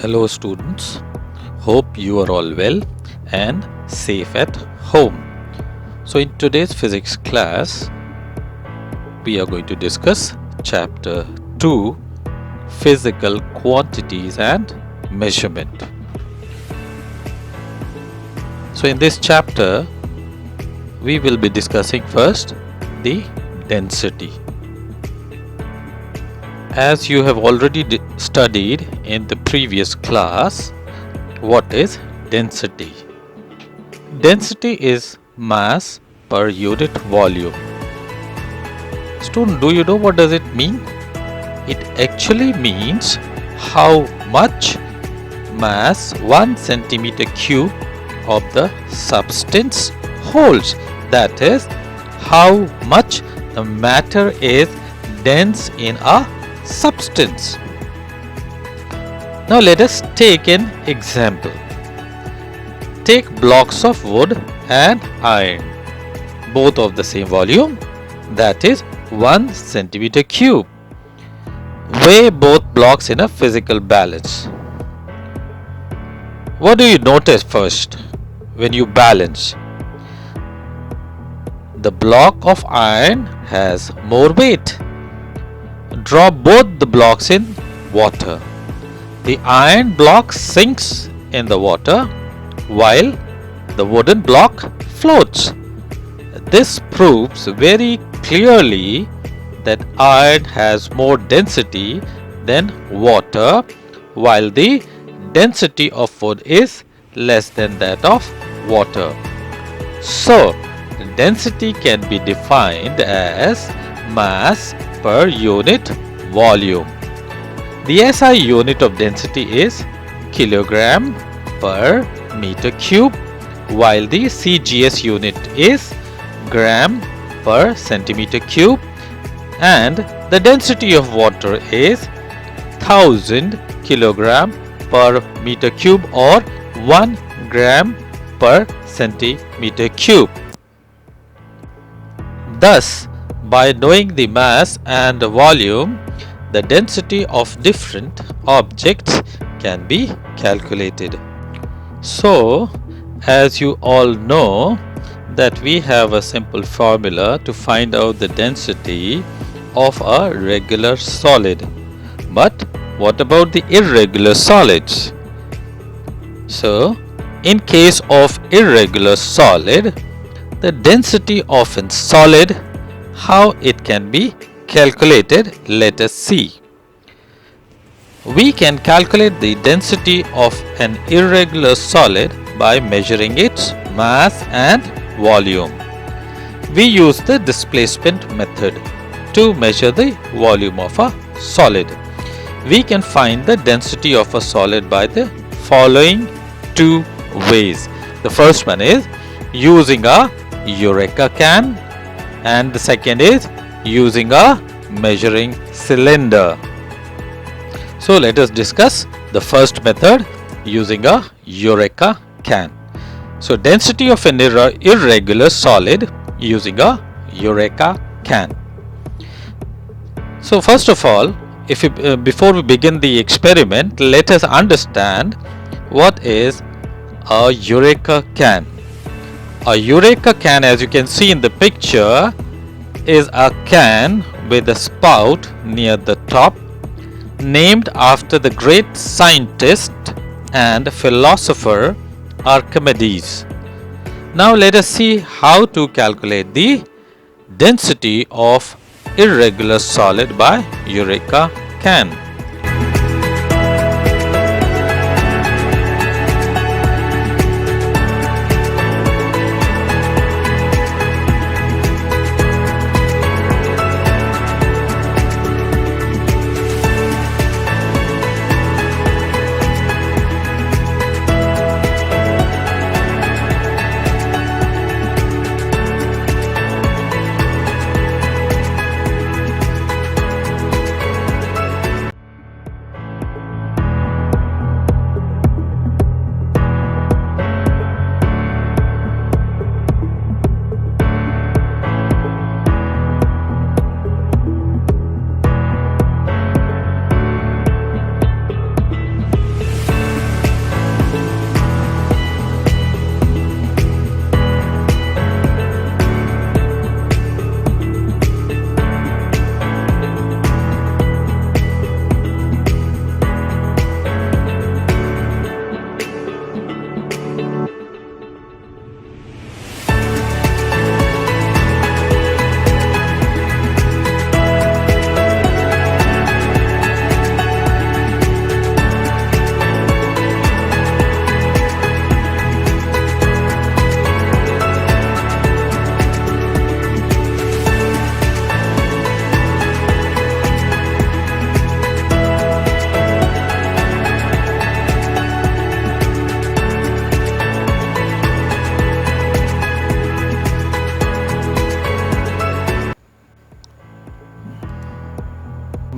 Hello students, hope you are all well and safe at home. So in today's physics class, we are going to discuss chapter 2, physical quantities and measurement. So in this chapter, we will be discussing first the density. As you have already studied in the previous class, what is density? Density is mass per unit volume. Student, do you know what does it mean? It actually means how much mass 1 centimeter cube of the substance holds. That is, how much the matter is dense in a substance. Now let us take an example. Take blocks of wood and iron, both of the same volume, that is 1 centimeter cube. Weigh both blocks in a physical balance. What do you notice first when you balance? The block of iron has more weight. Drop both the blocks in water. The iron block sinks in the water while the wooden block floats. This proves very clearly that iron has more density than water, while the density of wood is less than that of water. So, density can be defined as mass per unit volume. The SI unit of density is kilogram per meter cube, while the CGS unit is gram per centimeter cube, and the density of water is 1000 kilogram per meter cube or 1 gram per centimeter cube. Thus, by knowing the mass and the volume, the density of different objects can be calculated. So, as you all know that we have a simple formula to find out the density of a regular solid. But what about the irregular solids? So, in case of irregular solid, the density of a solid, how it can be calculated, let us see. We can calculate the density of an irregular solid by measuring its mass and volume. We use the displacement method to measure the volume of a solid. We can find the density of a solid by the following two ways. The first one is using a Eureka can, and the second is using a measuring cylinder. So let us discuss the first method, using a Eureka can. So density of an irregular solid using a Eureka can. So first of all, before we begin the experiment, let us understand what is a Eureka can. A Eureka can, as you can see in the picture, is a can with a spout near the top, named after the great scientist and philosopher Archimedes. Now let us see how to calculate the density of irregular solid by Eureka can.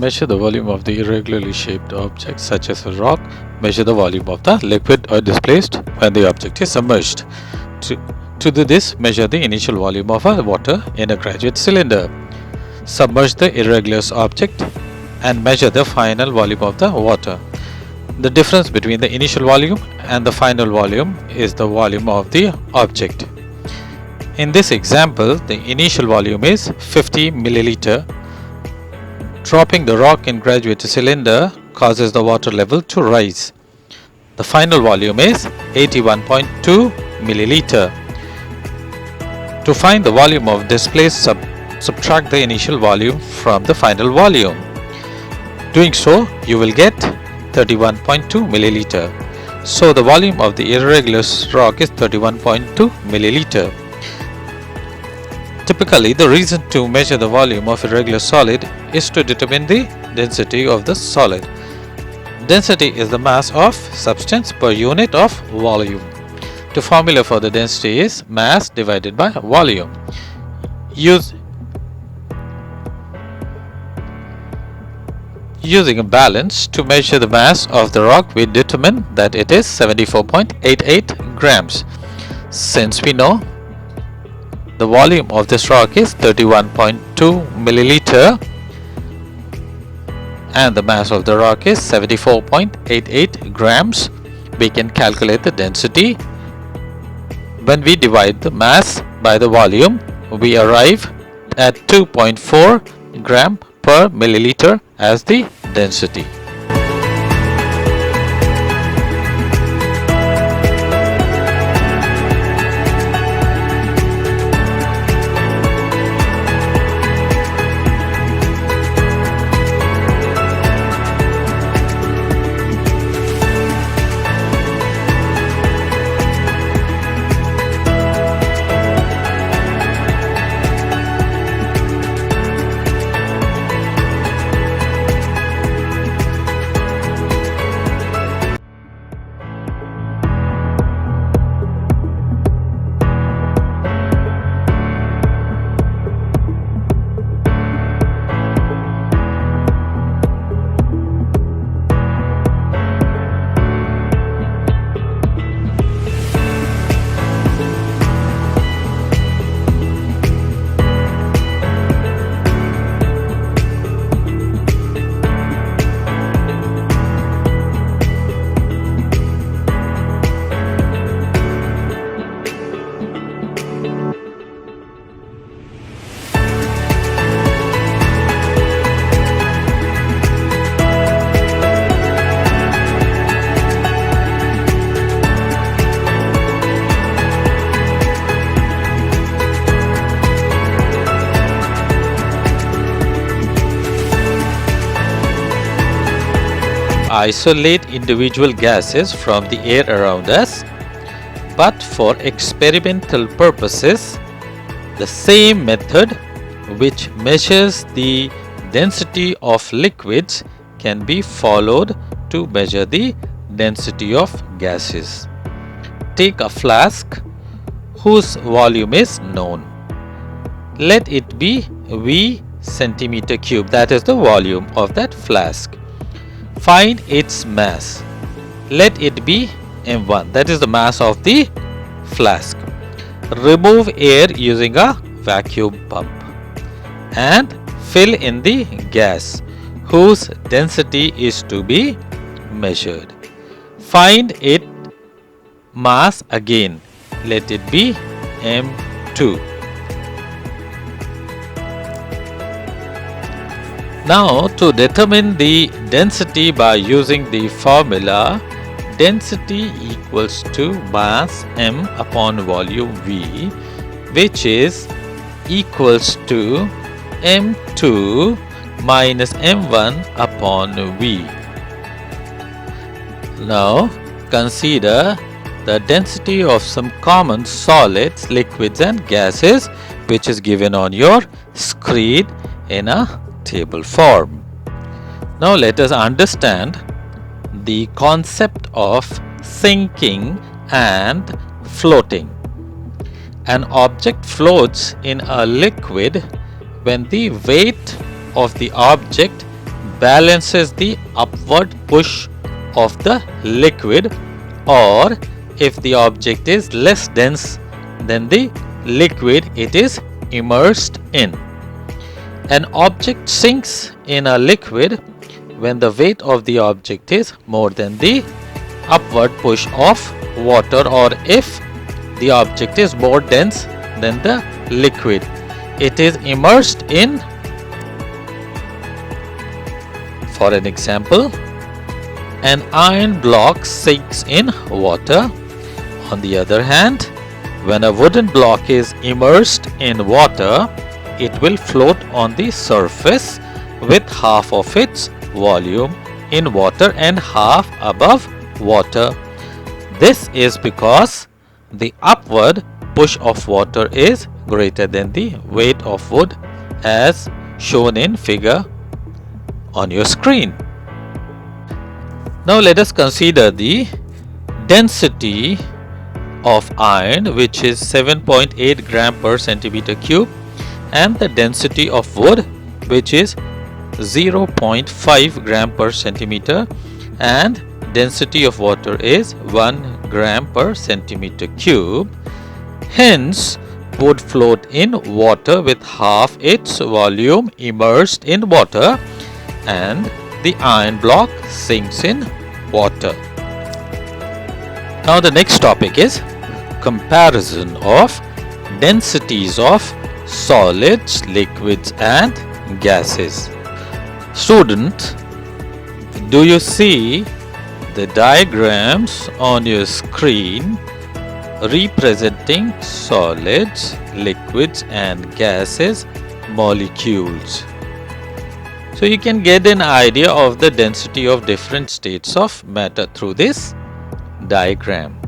measure the volume of the irregularly shaped object such as a rock. Measure the volume of the liquid or displaced when the object is submerged. To do this, measure the initial volume of water in a graduate cylinder. Submerge the irregular object and measure the final volume of the water. The difference between the initial volume and the final volume is the volume of the object. In this example, the initial volume is 50 milliliter. Dropping the rock in graduate cylinder causes the water level to rise. The final volume is 81.2 milliliter. To find the volume of displaced, subtract the initial volume from the final volume. Doing so, you will get 31.2 milliliter. So the volume of the irregular rock is 31.2 milliliter. Typically, the reason to measure the volume of irregular solid is to determine the density of the solid. Density is the mass of substance per unit of volume. The formula for the density is mass divided by volume. Using a balance to measure the mass of the rock, we determine that it is 74.88 grams. Since we know the volume of this rock is 31.2 milliliter and the mass of the rock is 74.88 grams, we can calculate the density. When we divide the mass by the volume, we arrive at 2.4 gram per milliliter as the density. Isolate individual gases from the air around us, but for experimental purposes, the same method which measures the density of liquids can be followed to measure the density of gases. Take a flask whose volume is known. Let it be V centimeter cube, that is the volume of that flask. Find its mass. Let it be m1, that is the mass of the flask. Remove air using a vacuum pump and fill in the gas whose density is to be measured. Find its mass again. Let it be m2. Now, to determine the density by using the formula, density equals to mass m upon volume V, which is equals to m2 minus m1 upon V. Now, consider the density of some common solids, liquids and gases, which is given on your screen in a table form. Now let us understand the concept of sinking and floating. An object floats in a liquid when the weight of the object balances the upward push of the liquid, or if the object is less dense than the liquid it is immersed in. An object sinks in a liquid when the weight of the object is more than the upward push of water, or if the object is more dense than the liquid it is immersed in. For an example, an iron block sinks in water. On the other hand, when a wooden block is immersed in water, it will float on the surface with half of its volume in water and half above water. This is because the upward push of water is greater than the weight of wood, as shown in figure on your screen. Now let us consider the density of iron, which is 7.8 gram per centimeter cube, and the density of wood, which is 0.5 gram per centimeter, and density of water is 1 gram per centimeter cube. Hence, wood float in water with half its volume immersed in water, and the iron block sinks in water. Now the next topic is comparison of densities of solids, liquids and gases. Student, do you see the diagrams on your screen representing solids, liquids and gases molecules? So you can get an idea of the density of different states of matter through this diagram.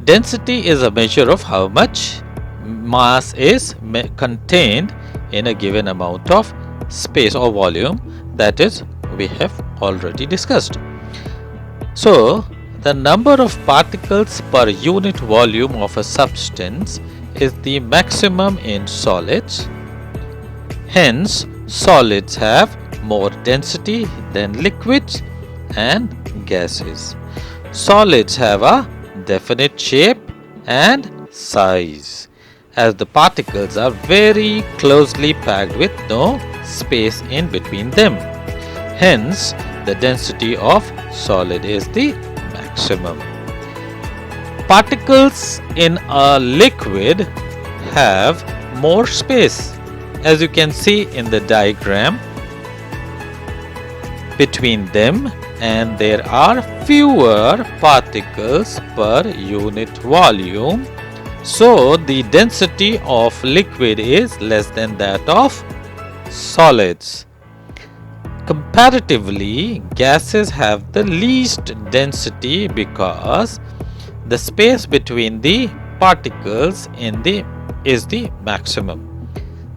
Density is a measure of how much mass is contained in a given amount of space or volume, that is, we have already discussed. So the number of particles per unit volume of a substance is the maximum in solids. Hence, solids have more density than liquids and gases. Solids have a definite shape and size, as the particles are very closely packed with no space in between them. Hence, the density of solid is the maximum. Particles in a liquid have more space, as you can see in the diagram, between them, and there are fewer particles per unit volume. So the density of liquid is less than that of solids. Comparatively, gases have the least density because the space between the particles is the maximum.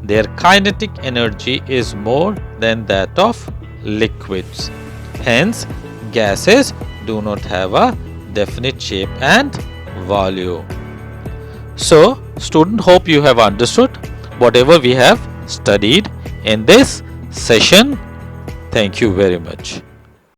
Their kinetic energy is more than that of liquids. Hence, gases do not have a definite shape and volume. So, student, hope you have understood whatever we have studied in this session. Thank you very much.